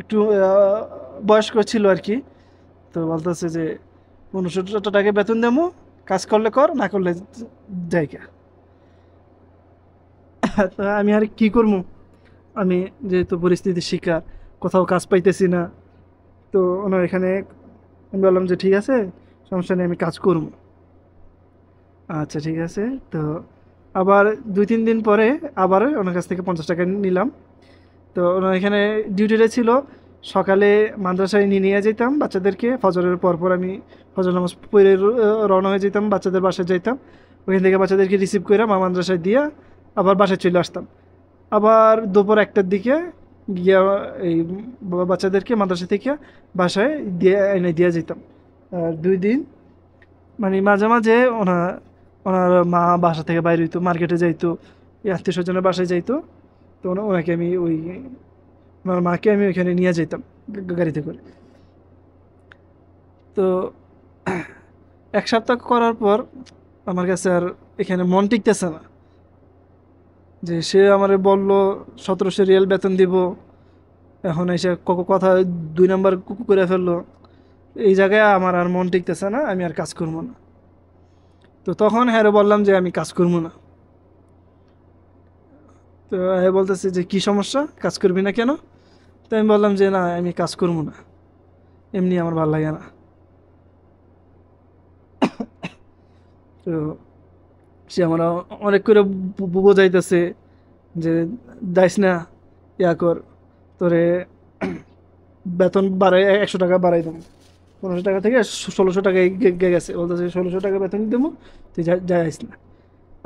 একটু বয়স্ক ছিল আর কি। তো বলতেছে যে 1500 টাকা বেতন দেবো, কাজ করলে কর, না করলে জায়গা। তো আমি আর কি করবো, আমি যেহেতু পরিস্থিতির শিকার, কোথাও কাজ পাইতেছি না। তো ওনার এখানে আমি বললাম যে ঠিক আছে, সমস্যা নেই, আমি কাজ করবো। আচ্ছা ঠিক আছে। তো আবার 2-3 দিন পরে আবার ওনার কাছ থেকে 50 টাকা নিলাম। তো ওনার এখানে ডিউটিটা ছিল সকালে মাদ্রাসায় নিয়ে নিয়ে যেতাম বাচ্চাদেরকে, ফজরের পর আমি ফজর নামাজ পড়ে রওনা হয়ে যেতাম, বাচ্চাদের বাসায় যাইতাম। ওখান থেকে বাচ্চাদেরকে রিসিভ করে মাদ্রাসায় দিয়ে আবার বাসায় চলে আসতাম। আবার দুপুর 1টার দিকে গিয়া এই বাচ্চাদেরকে মাদ্রাসা থেকে বাসায় দিয়ে এনে দিয়ে যেতাম। আর 2 দিন মানে মাঝে মাঝে ওনার মা বাসা থেকে বাইরে হইতো, মার্কেটে যাইতো, আত্মীয় স্বজনের বাসায় যাইতো। তো ওনাকে আমি ওনার মাকে আমি ওইখানে নিয়ে যেতাম গাড়িতে করে। তো 1 সপ্তাহ করার পর আমার কাছে আর এখানে মন টিকতেছে না, যে সে আমারে বলল 1700 রিয়াল বেতন দিব, এখন এসে কথা 2 নাম্বার করে ফেললো। এই জায়গায় আমার আর মন টিকতেছে না, আমি আর কাজ করবো না। তো তখন হ্যাঁ বললাম যে আমি কাজ করবো না। তো হ্যাঁ বলতেছে যে কি সমস্যা, কাজ করবি না কেন? তো আমি বললাম যে না, আমি কাজ করবো না, এমনি আমার ভালো লাগে না। তো সে আমার অনেক করে বোঝাইতেছে যে যাইস না, ইয়া কর, তোরে বেতন বাড়াই 100 টাকা বাড়াই দেবো। 1500 টাকা থেকে 1600 টাকায় গেছে, বলতেছে 1600 টাকা বেতন দেবো, তুই যাইস না।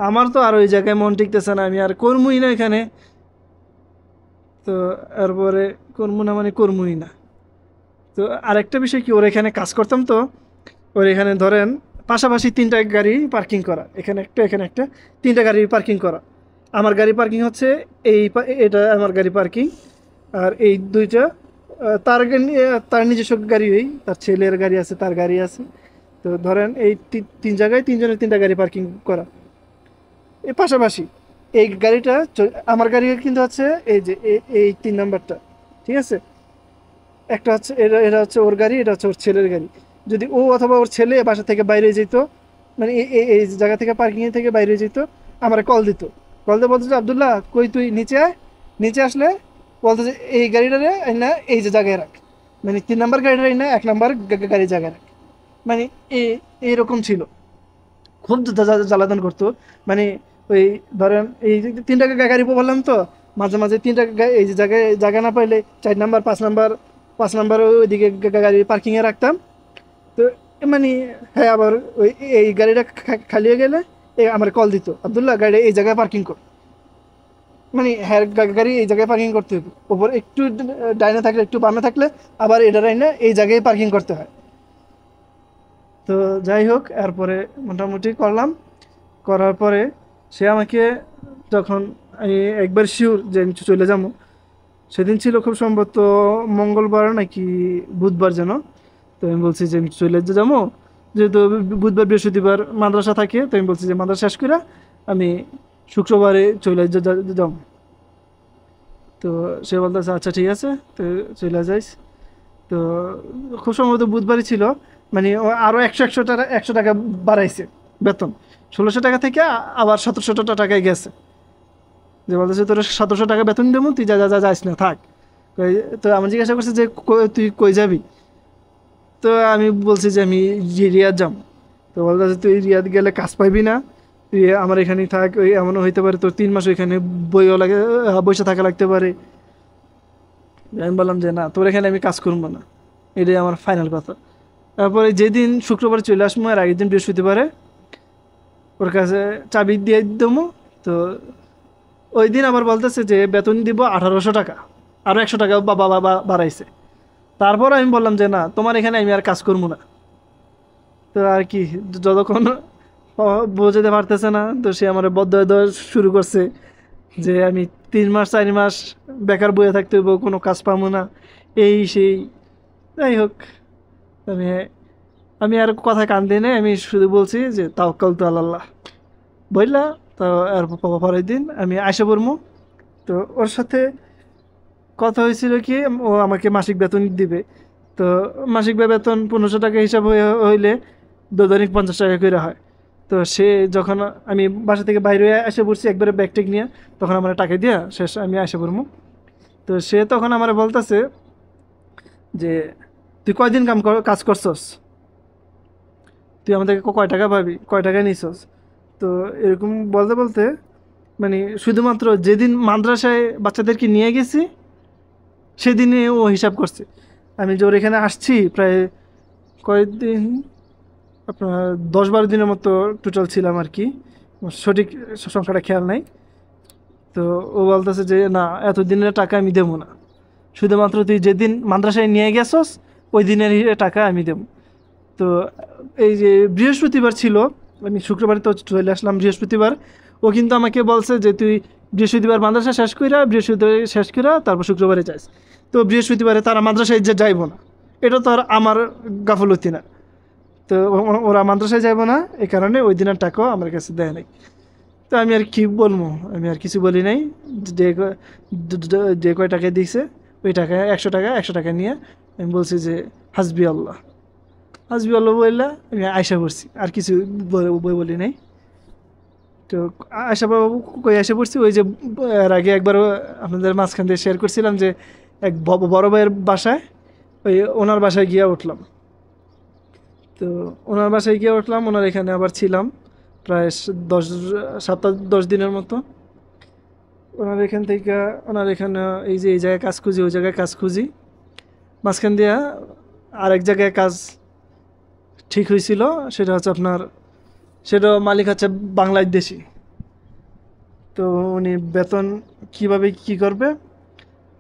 আমার তো আর ওই জায়গায় মন টিকতেছে না, আমি আর করবই না এখানে। তো এরপরে করবো না মানে করবই না। তো আরেকটা বিষয় কি, ওর এখানে কাজ করতাম, তো ওর এখানে ধরেন পাশাপাশি 3টা গাড়ি পার্কিং করা, এখানে একটা এখানে একটা, 3টা গাড়ি পার্কিং করা। আমার গাড়ি পার্কিং হচ্ছে এটা আমার গাড়ি পার্কিং, আর এই 2টা তার নিজস্ব গাড়ি, তার ছেলের গাড়ি আছে, তার গাড়ি আছে। তো ধরেন এই 3 জায়গায় 3জনের 3টা গাড়ি পার্কিং করা এই পাশাপাশি। এই গাড়িটা আমার গাড়ি কিন্তু হচ্ছে এই যে এই 3 নাম্বারটা, ঠিক আছে। একটা হচ্ছে এটা হচ্ছে ওর গাড়ি, এটা হচ্ছে ওর ছেলের গাড়ি। যদি ও অথবা ওর ছেলে বাসা থেকে বাইরে যেত, মানে এই জায়গা থেকে পার্কিং থেকে বাইরে যেত, আমার কল দিত। কল দিয়ে বলতো যে আবদুল্লাহ কই তুই, নিচে আয়। নিচে আসলে বলতো যে এই গাড়িটারে না এই যে জায়গায় রাখ, মানে 3 নাম্বার গাড়িটা না 1 নাম্বার গাড়ি জায়গায় রাখ। মানে এইরকম ছিল, খুব জ্বালাতন করতো। মানে ওই ধরেন এই যে 3টা গাড়ি বললাম, তো মাঝে মাঝে 3টা এই যে জায়গা না পাইলে 4 নাম্বার 5 নাম্বার 5 নাম্বার ওইদিকে গাড়ি পার্কিংয়ে রাখতাম। তো মানে হ্যাঁ আবার ওই এই গাড়িটা খালি হয়ে গেলে আমার কল দিত, আবদুল্লাহ গাড়ি এই জায়গায় পার্কিং কর। মানে হ্যাঁ গাড়ি এই জায়গায় পার্কিং করতে হবে, ওপর একটু ডাইনে থাকলে একটু বামে থাকলে আবার এটা ডাইনে এই জায়গায় পার্কিং করতে হয়। তো যাই হোক, এরপরে মোটামুটি করলাম। করার পরে সে আমাকে যখন আমি একবার শিওর যে আমি চলে যাবো, সেদিন ছিল খুব সম্ভবত মঙ্গলবার নাকি বুধবার যেন। তো আমি বলছি যে আমি চলে যাবো, যেহেতু বুধবার বৃহস্পতিবার মাদ্রাসা থাকে, তো আমি বলছি যে মাদ্রাসা শেষ করে আমি শুক্রবারে চলে যাব। তো সে বলতেছে আচ্ছা ঠিক আছে, তো চলে যাইস। তো খুব সম্ভবত বুধবারই ছিল, মানে ও আরও 100 টাকা বাড়াইছে বেতন। 1600 টাকা থেকে আবার 1700 টাকায় গেছে। যে বলতেছে তোর 1700 টাকা বেতন দেবো, তুই যাইস না, থাক। তো আমি জিজ্ঞাসা করছি যে তুই কই যাবি? তো আমি বলছি যে আমি রিয়াদ যাব। তো বলতেছে তুই রিয়াদ গেলে কাজ পাইবি না, তুই আমার এখানেই থাক। ওই এমনও হইতে পারে তোর 3 মাস ওইখানে বসে থাকা লাগতে পারে। আমি বললাম যে না, তোর এখানে আমি কাজ করবো না, এটাই আমার ফাইনাল কথা। তারপরে যেদিন শুক্রবার চলে আসবো, আর আগের দিন বৃহস্পতিবারে ওর কাছে চাবি দিয়ে দেবো। তো ওই দিন আবার বলতেছে যে বেতন দিব 1800 টাকা, আরও 100 টাকা বাবা বাড়াইছে। তারপর আমি বললাম যে না, তোমার এখানে আমি আর কাজ করবো না। তো আর কি, যতক্ষণ বোঝাতে পারতেছে না, তো সে আমার বদয়া দেওয়া শুরু করছে যে আমি 3 মাস 4 মাস বেকার বয়ে থাকতে হইব, কোনো কাজ পাবো না, এই সেই। যাই হোক, আমি আমি আর কথা কান দিই নাই, আমি শুধু বলছি যে তাওয়াক্কাল তু আল্লাহ বললা। তো আর পরের দিন আমি আইসা পড়বো। তো ওর সাথে কথা হয়েছিল কি, ও আমাকে মাসিক বেতন দিবে। তো মাসিক বেতন 1500 টাকা হিসাব হইলে দৈনিক 50 টাকা করে হয়। তো সে যখন আমি বাসা থেকে বাইরে হয়ে এসে পড়ছি একবারে ব্যাগ টেক নিয়ে, তখন আমার টাকা দিয়া শেষ, আমি এসে পড়বো। তো সে তখন আমার বলতেছে যে তুই কয়দিন কাজ করছস, তুই আমাদেরকে কয় টাকা পাবি, কয় টাকা নিছস। তো এরকম বলতে বলতে মানে শুধুমাত্র যেদিন মাদ্রাসায় বাচ্চাদেরকে নিয়ে গেছি সেদিনে ও হিসাব করছে আমি যে ওর এখানে আসছি প্রায় কয়েকদিন, আপনার 10-12 দিনের মতো টোটাল ছিলাম আর কি, সঠিক সংখ্যাটা খেয়াল নাই। তো ও বলতেছে যে না, এতদিনের টাকা আমি দেবো না, শুধুমাত্র তুই যেদিন মাদ্রাসায় নিয়ে গেছস ওই দিনের টাকা আমি দেবো। তো এই যে বৃহস্পতিবার ছিল, আমি শুক্রবারে তো চলে আসলাম, বৃহস্পতিবার ও কিন্তু আমাকে বলছে যে তুই বৃহস্পতিবার মাদ্রাসা শেষ কইরা, বৃহস্পতিবার শেষ কইরা তারপর শুক্রবারে যাস। তো বৃহস্পতিবারে তারা মাদ্রাসায় যে যাইবো না, এটা তো আর আমার গাফলতি না। তো ওরা মাদ্রাসায় যাইবো না, এই কারণে ওই দিনের টাকাও আমার কাছে দেয় নাই। তো আমি আর কি বলবো, আমি আর কিছু বলি নাই। যে যে কয় টাকা দিয়েছে ওই টাকা 100 টাকা, 100 টাকা নিয়ে আমি বলছি যে হাসবি আল্লাহ, হাসবি আল্লাহ বললা আমি আয়সা পড়ছি, আর কিছু বলি নাই। তো আয়সা বাবু কই আয়সা পড়ছি, ওই যে এর আগে একবার আপনাদের মাঝখান দিয়ে শেয়ার করছিলাম যে এক বড় ভাইয়ের বাসায়, ওই ওনার বাসায় গিয়ে উঠলাম। তো ওনার বাসায় গিয়ে উঠলাম, ওনার এখানে আবার ছিলাম প্রায় 10 সপ্তাহ 10 দিনের মতো। ওনার এখান থেকে ওনার এখানে এই যে এই জায়গায় কাজ খুঁজি, ওই জায়গায় কাজ খুঁজি, মাঝখান দিয়ে আরেক জায়গায় কাজ ঠিক হয়েছিল। সেটা হচ্ছে আপনার, সেটা মালিক হচ্ছে বাংলাদেশি। তো উনি বেতন কিভাবে কি করবে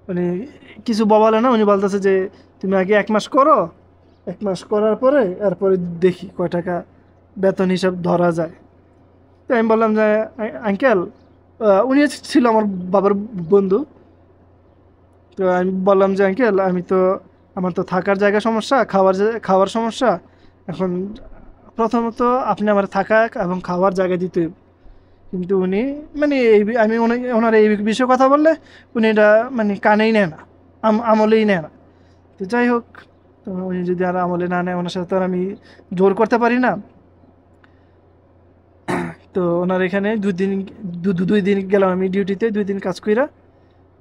উনি কিছু বলে না, উনি বলতেছে যে তুমি আগে 1 মাস করো, 1 মাস করার পরে এরপরে দেখি কয় টাকা বেতন হিসাব ধরা যায়। তো আমি বললাম যে আঙ্কেল, উনি ছিল আমার বাবার বন্ধু। তো আমি বললাম যে আঙ্কেল, আমার তো থাকার জায়গা সমস্যা, খাওয়ার সমস্যা। এখন প্রথমত আপনি আমার থাকা এবং খাওয়ার জায়গা দিতে হবে। কিন্তু উনি মানে আমি ওনার এই বিষয়ে কথা বললে উনি এটা মানে কানেই নেয় না, আমলেই নেয় না। তো যাই হোক, তো উনি যদি আর আমলে না নেয়, ওনার সাথে তো আর আমি জোর করতে পারি না। তো ওনার এখানে 2 দিন 2 দিন গেলাম আমি ডিউটিতে, 2 দিন কাজ কইরা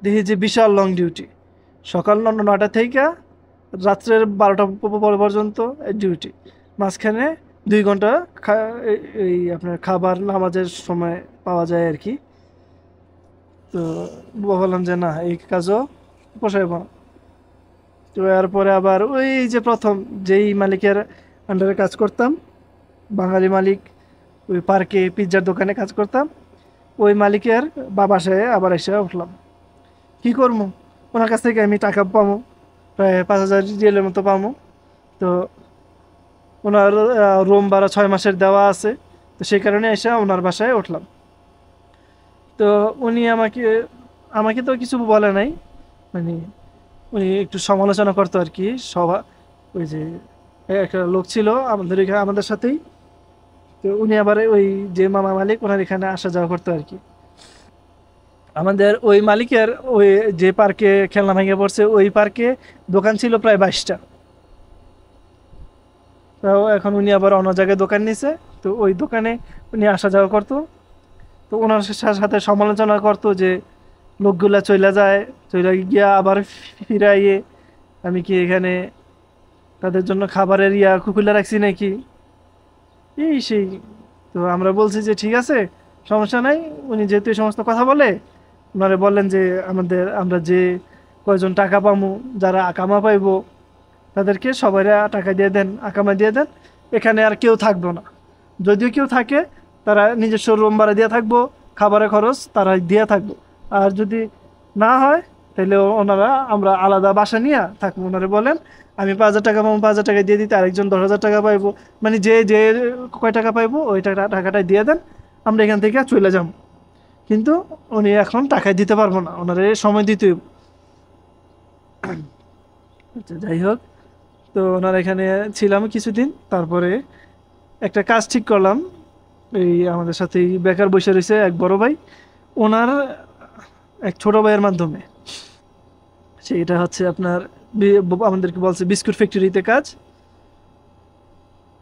দেখি যে বিশাল লং ডিউটি, সকাল 9টা থেকে রাত্রের 12টা পর্যন্ত ডিউটি, মাঝখানে 2 ঘন্টা এই আপনার খাবার নামাজের সময় পাওয়া যায় আর কি। তো বললাম যে না, এই কাজও পোষাইব না। তো এরপরে আবার ওই যে প্রথম যেই মালিকের আন্ডারে কাজ করতাম, বাঙালি মালিক, ওই পার্কে পিৎজার দোকানে কাজ করতাম, ওই মালিকের বাসায় আবার এসে উঠলাম। কি করবো, ওনার কাছ থেকে আমি টাকা পাবো, প্রায় 5,000 রিয়ালের মতো পাবো। তো ওনার রুম ভাড়া 6 মাসের দেওয়া আছে। তো সেই কারণে এসে ওনার বাসায় উঠলাম। তো উনি আমাকে আমাকে তো কিছু বলে নাই, মানে উনি একটু সমালোচনা করতো আর কি। ওই যে একটা লোক ছিল আমাদের এখানে আমাদের সাথেই, তো উনি আবার ওই যে মামা মালিক ওনার এখানে আসা যাওয়া করতো আর কি। আমাদের ওই মালিকের ওই যে পার্কে খেলনা ভেঙে পড়ছে ওই পার্কে দোকান ছিল প্রায় 22টা। তো এখন উনি আবার অন্য জায়গায় দোকান নিছে, তো ওই দোকানে উনি আসা যাওয়া করতো। তো ওনার সাথে সমালোচনা করতো যে লোকগুলা চলে যায়, চলে গিয়া আবার ফিরাইয়ে আমি কি এখানে তাদের জন্য খাবারের খুলে রাখছি নাকি, এই সেই। তো আমরা বলছি যে ঠিক আছে, সমস্যা নাই। উনি যেহেতু এই সমস্ত কথা বলে, ওনারে বললেন যে আমরা যে কয়জন টাকা পামু, যারা আকামা পাইবো তাদেরকে সবাই টাকা দিয়ে দেন, আকামা দিয়ে দেন, এখানে আর কেউ থাকবো না। যদিও কেউ থাকে তারা নিজস্ব রুম ভাড়া দিয়ে থাকবো, খাবারের খরচ তারা দিয়ে থাকবো। আর যদি না হয় তাহলে আমরা আলাদা বাসা নিয়ে থাকবো। ওনারে বলেন আমি 5,000 টাকা পাবো, 5,000 টাকা দিয়ে দিতে আরেকজন 10,000 টাকা পাইবো, মানে যে যে কয় টাকা পাইবো ওই টাকাটাই দিয়ে দেন, আমরা এখান থেকে চলে যাব। কিন্তু উনি এখন টাকায় দিতে পারবো না, ওনারে সময় দিতে হইব। আচ্ছা, যাই হোক, তো ওনার এখানে ছিলাম কিছুদিন। তারপরে একটা কাজ ঠিক করলাম, এই আমাদের সাথেই বেকার বসে রয়েছে এক বড় ভাই, ওনার এক ছোট ভাইয়ের মাধ্যমে। সেইটা হচ্ছে আপনার আমাদেরকে বলছে বিস্কুট ফ্যাক্টরিতে কাজ,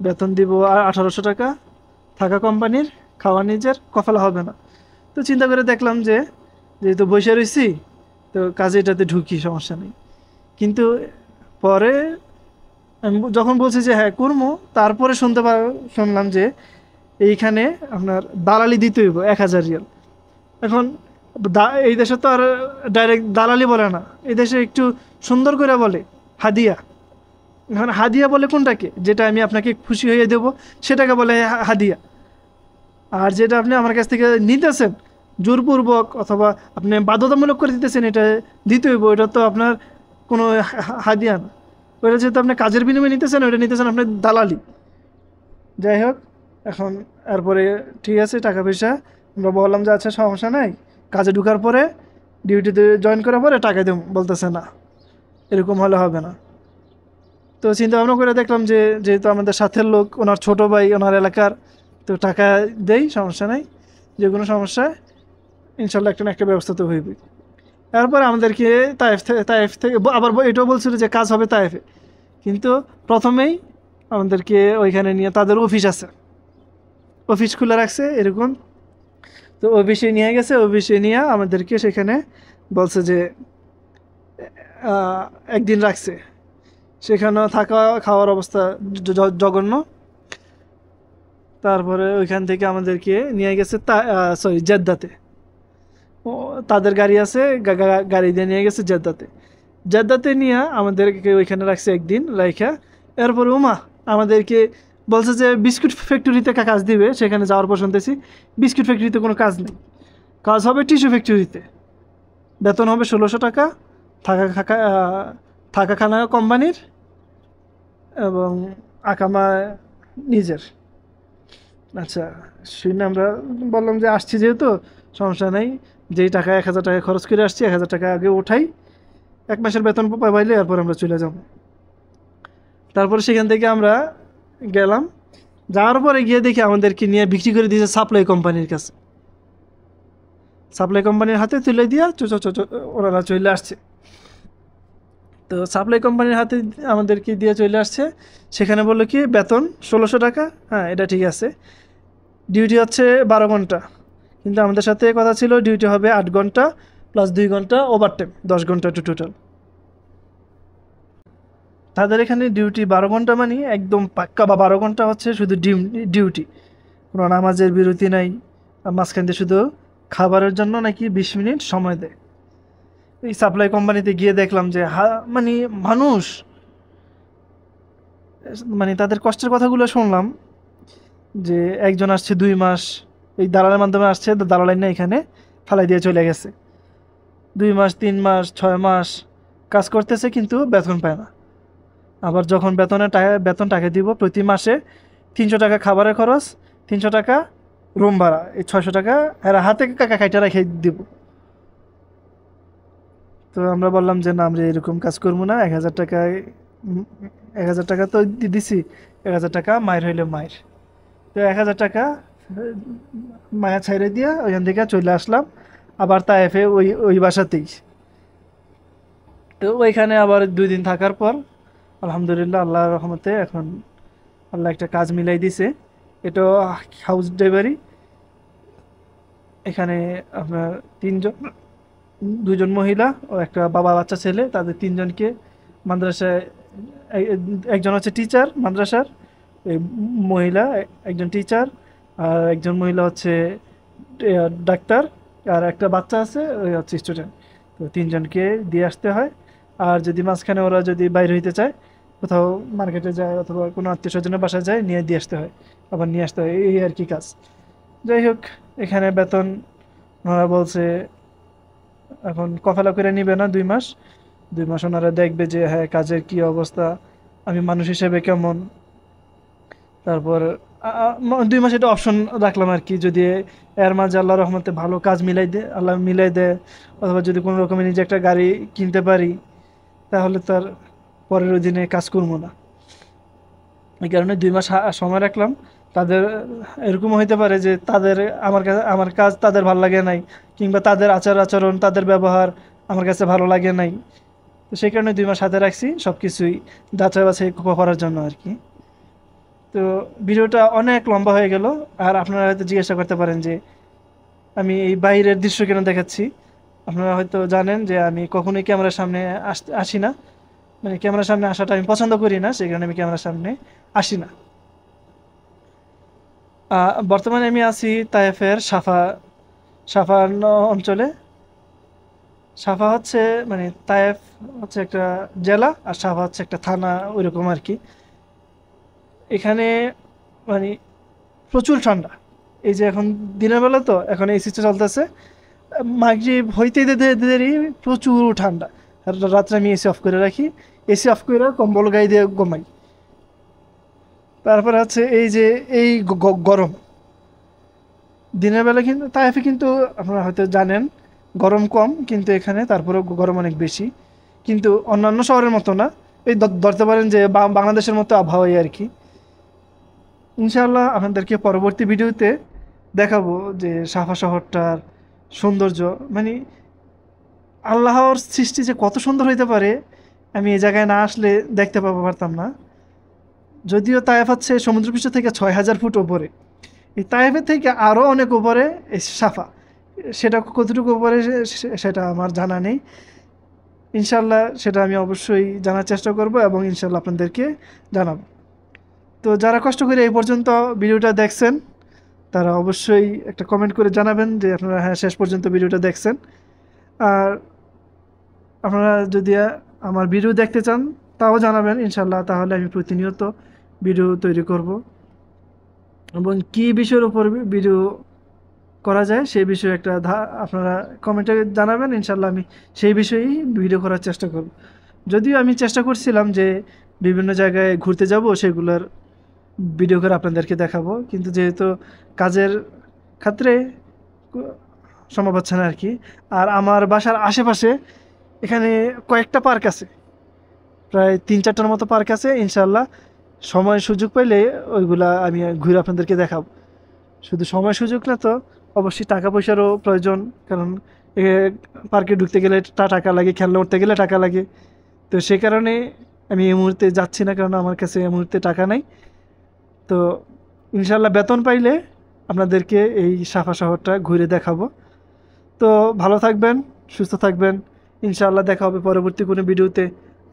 বেতন দিব 1800 টাকা, থাকা কোম্পানির, খাওয়া নিজের, কফালা হবে না। তো চিন্তা করে দেখলাম যে যেহেতু বসে রয়েছি, তো কাজে এটাতে ঢুকি, সমস্যা নেই। কিন্তু পরে আমি যখন বলছি যে হ্যাঁ করবো, তারপরে শুনলাম যে এইখানে আপনার দালালি দিতে হইব 1,000 রিয়াল। এখন এই দেশে তো আর ডাইরেক্ট দালালি বলে না, এই দেশে একটু সুন্দর করে বলে হাদিয়া। এখন হাদিয়া বলে কোনটাকে, যেটা আমি আপনাকে খুশি হয়ে দেবো সেটাকে বলে হাদিয়া। আর যেটা আপনি আমার কাছ থেকে নিতেছেন জোরপূর্বক অথবা আপনি বাধ্যতামূলক করে দিতেছেন এটা দিতে হইব, এটা তো আপনার কোনো হাদিয়া না। ওইটা যেহেতু আপনি কাজের বিনিময়ে নিতেছেন, ওইটা নিতেছেন আপনি দালালি। যাই হোক, এখন এরপরে ঠিক আছে টাকা পয়সা আমরা বললাম যে আচ্ছা সমস্যা নাই, কাজে ঢোকার পরে ডিউটিতে জয়েন করার পরে টাকা দেব, বলতেছে না এরকম হলে হবে না। তো চিন্তা ভাবনা করে দেখলাম যে যেহেতু আমাদের সাথের লোক, ওনার ছোট ভাই ওনার এলাকার, তো টাকা দেই, সমস্যা নাই, যে কোনো সমস্যায় ইনশাল্লাহ একটা না একটা ব্যবস্থা তো হইবে। এরপরে আমাদেরকে তায়েফ থেকে আবার এটাও বলছিল যে কাজ হবে তায়েফে, কিন্তু প্রথমেই আমাদেরকে ওইখানে নিয়ে, তাদের অফিস আছে, অফিস খুলে রাখছে এরকম। তো অফিসে নিয়ে গেছে, অফিসে নিয়ে আমাদেরকে সেখানে বলছে যে একদিন রাখছে, সেখানেও থাকা খাওয়ার অবস্থা জঘন্য। তারপরে ওইখান থেকে আমাদেরকে নিয়ে গেছে সরি জেদ্দাতে, তাদের গাড়ি আছে, গাড়ি দিয়ে নিয়ে গেছে জেদ্দাতে। জেদ্দাতে নিয়ে আমাদেরকে ওইখানে রাখছে একদিন রাইখা। এরপরে উমা আমাদেরকে বলছে যে বিস্কুট ফ্যাক্টরিতে কাজ দিবে, সেখানে যাওয়ার পর শুনতেছি বিস্কুট ফ্যাক্টরিতে কোনো কাজ নেই, কাজ হবে টিস্যু ফ্যাক্টরিতে, বেতন হবে 1600 টাকা, থাকা খাকা থাকা খানা কোম্পানির এবং আকামা নিজের। আচ্ছা, শুনে আমরা বললাম যে আসছি যেহেতু সমস্যা নেই, যেই টাকা 1000 টাকা খরচ করে আসছি 1000 টাকা আগে ওঠাই, 1 মাসের বেতন পাইলে এরপর আমরা চলে যাব। তারপরে সেখান থেকে আমরা গেলাম, যাওয়ার পরে গিয়ে দেখি আমাদেরকে নিয়ে বিক্রি করে দিয়েছে সাপ্লাই কোম্পানির কাছে, সাপ্লাই কোম্পানির হাতে তুলে দিয়া ওনারা চলে আসছে। তো সাপ্লাই কোম্পানির হাতে আমাদেরকে দিয়ে চলে আসছে, সেখানে বললো কি বেতন 1600 টাকা, হ্যাঁ এটা ঠিক আছে, ডিউটি হচ্ছে 12 ঘন্টা, কিন্তু আমাদের সাথে কথা ছিল ডিউটি হবে 8 ঘন্টা প্লাস 2 ঘন্টা ওভারটাইম, 10 ঘন্টা টোটাল। তাদের এখানে ডিউটি 12 ঘন্টা মানে একদম পাক্কা, বা 12 ঘন্টা হচ্ছে শুধু ডিউটি, কোনো নামাজের বিরতি নাই, আর মাঝখান দিয়ে শুধু খাবারের জন্য নাকি 20 মিনিট সময় দেয়। এই সাপ্লাই কোম্পানিতে গিয়ে দেখলাম যে মানে মানুষ, মানে তাদের কষ্টের কথাগুলো শুনলাম, যে একজন আসছে 2 মাস এই দালালের মাধ্যমে আসছে, দালাল না এখানে ফালাই দিয়ে চলে গেছে, 2 মাস 3 মাস 6 মাস কাজ করতেছে কিন্তু বেতন পায় না। আবার যখন বেতন টাকা দিব প্রতি মাসে 300 টাকা খাবারের খরচ, 300 টাকা রুম ভাড়া, এই 600 টাকা এরা হাতে কাইটা রেখে দিব। তো আমরা বললাম যে না, আমরা এরকম কাজ করবো না, 1000 টাকায় 1000 টাকা তো দিছি, 1000 টাকা মায়ের হইলে মায়ের। তো 1000 টাকা মায়া ছাইড়ে দিয়া ওইখান থেকে চলে আসলাম আবার তায়েফে, ওই ওই বাসাতেই। তো ওইখানে আবার 2 দিন থাকার পর আলহামদুলিল্লাহ আল্লাহর রহমতে এখন আল্লাহ একটা কাজ মিলাই দিছে, এটা হাউস ড্রাইভারি। এখানে আপনার 3জন, 2জন মহিলা ও একটা বাবা বাচ্চা ছেলে, তাদের 3জনকে মাদ্রাসায়, একজন হচ্ছে টিচার মাদ্রাসার, এই মহিলা একজন টিচার, আর একজন মহিলা হচ্ছে ডাক্তার, আর একটা বাচ্চা আছে ওই হচ্ছে স্টুডেন্ট। তো 3জনকে দিয়ে আসতে হয়। আর যদি মাঝখানে ওরা যদি বাইরে হইতে চায়, কোথাও মার্কেটে যায় অথবা কোনো আত্মীয় স্বজনের বাসায় যায়, নিয়ে দিয়ে আসতে হয়, আবার নিয়ে আসতে হয়, এই আর কি কাজ। যাই হোক, এখানে বেতন ওনারা বলছে এখন কফালা করে নিবে না, 2 মাস, 2 মাস ওনারা দেখবে যে হ্যাঁ কাজের কি অবস্থা, আমি মানুষ হিসেবে কেমন। তারপর 2 মাস এটা অপশন রাখলাম আর কি, যদি এর মাঝে আল্লাহ রহমতে ভালো কাজ আল্লাহ মিলাই দেয়, অথবা যদি কোনো রকমের নিজে একটা গাড়ি কিনতে পারি, তাহলে তার পরের দিনে কাজ করবো না। এই কারণে 2 মাস সময় রাখলাম। তাদের এরকমও হইতে পারে যে তাদের আমার কাজ তাদের ভালো লাগে নাই, কিংবা তাদের আচরণ তাদের ব্যবহার আমার কাছে ভালো লাগে নাই। তো সেই কারণে 2 মাস হাতে রাখছি সব কিছুই যাচাই বাছাই করার জন্য আর কি। তো ভিডিওটা অনেক লম্বা হয়ে গেল। আর আপনারা হয়তো জিজ্ঞাসা করতে পারেন যে আমি এই বাইরের দৃশ্য কেন দেখাচ্ছি। আপনারা হয়তো জানেন যে আমি কখনোই ক্যামেরার সামনে আসি না, মানে ক্যামেরার সামনে আসাটা আমি পছন্দ করি না, সেই কারণে আমি ক্যামেরার সামনে আসি না। বর্তমানে আমি আছি তায়েফের সাফা অঞ্চলে। সাফা হচ্ছে মানে তায়েফ হচ্ছে একটা জেলা, আর সাফা হচ্ছে একটা থানা, ওইরকম আর কি। এখানে মানে প্রচুর ঠান্ডা। এই যে এখন দিনের বেলা তো এখন এসিটা চলতেছে, মাগরিব হইতে দেরি প্রচুর ঠান্ডা। আর রাত্রে আমি এসি অফ করে রাখি, এসি অফ করে কম্বল গায়ে দিয়ে ঘুমাই। তারপরে হচ্ছে এই যে এই গরম দিনের বেলা, কিন্তু তাইফে কিন্তু আপনারা হয়তো জানেন গরম কম, কিন্তু এখানে তারপরেও গরম অনেক বেশি, কিন্তু অন্যান্য শহরের মতো না। এই ধরতে পারেন যে বাংলাদেশের মতো আবহাওয়াই আর কি। ইনশাআল্লাহ আপনাদেরকে পরবর্তী ভিডিওতে দেখাবো যে সাফা শহরটার সৌন্দর্য, মানে আল্লাহর সৃষ্টি যে কত সুন্দর হইতে পারে, আমি এই জায়গায় না আসলে দেখতে পারতাম না। যদিও তায়েফ হচ্ছে সমুদ্রপৃষ্ঠ থেকে 6,000 ফুট ওপরে, এই তায়েফের থেকে আরও অনেক উপরে এই সাফা। সেটা কতটুকু উপরে সেটা আমার জানা নেই। ইনশাল্লাহ সেটা আমি অবশ্যই জানার চেষ্টা করব এবং ইনশাল্লাহ আপনাদেরকে জানাবো। তো যারা কষ্ট করে এই পর্যন্ত ভিডিওটা দেখছেন, তারা অবশ্যই একটা কমেন্ট করে জানাবেন যে আপনারা হ্যাঁ শেষ পর্যন্ত ভিডিওটা দেখছেন। আর আপনারা যদি আমার ভিডিও দেখতে চান তাও জানাবেন ইনশাল্লাহ, তাহলে আমি প্রতিনিয়ত ভিডিও তৈরি করব এবং কী বিষয়ের উপর ভিডিও করা যায় সেই বিষয়ে একটা আপনারা কমেন্টে জানাবেন। ইনশাল্লাহ আমি সেই বিষয়েই ভিডিও করার চেষ্টা করব। যদিও আমি চেষ্টা করছিলাম যে বিভিন্ন জায়গায় ঘুরতে যাব, সেগুলোর ভিডিও করে আপনাদেরকে দেখাবো, কিন্তু যেহেতু কাজের ক্ষেত্রে সম্ভব হচ্ছে না আর কি। আর আমার বাসার আশেপাশে এখানে কয়েকটা পার্ক আছে, প্রায় 3-4টার মতো পার্ক আছে। ইনশাল্লাহ সময় সুযোগ পাইলে ওইগুলা আমি ঘুরে আপনাদেরকে দেখাবো। শুধু সময় সুযোগ না তো, অবশ্যই টাকা পয়সারও প্রয়োজন, কারণ পার্কে ঢুকতে গেলে টাকা লাগে, খেলনা উঠতে গেলে টাকা লাগে। তো সে কারণে আমি এই মুহূর্তে যাচ্ছি না, কারণ আমার কাছে এই মুহূর্তে টাকা নাই। তো ইনশাল্লাহ বেতন পাইলে আপনাদেরকে এই সাফা শহরটা ঘুরে দেখাবো। তো ভালো থাকবেন, সুস্থ থাকবেন, ইনশাআল্লাহ দেখা হবে পরবর্তী কোনো ভিডিওতে।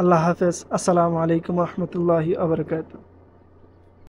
আল্লাহ হাফেজ, আসসালামু আলাইকুম রহমতুল্লাহি আবরকাত।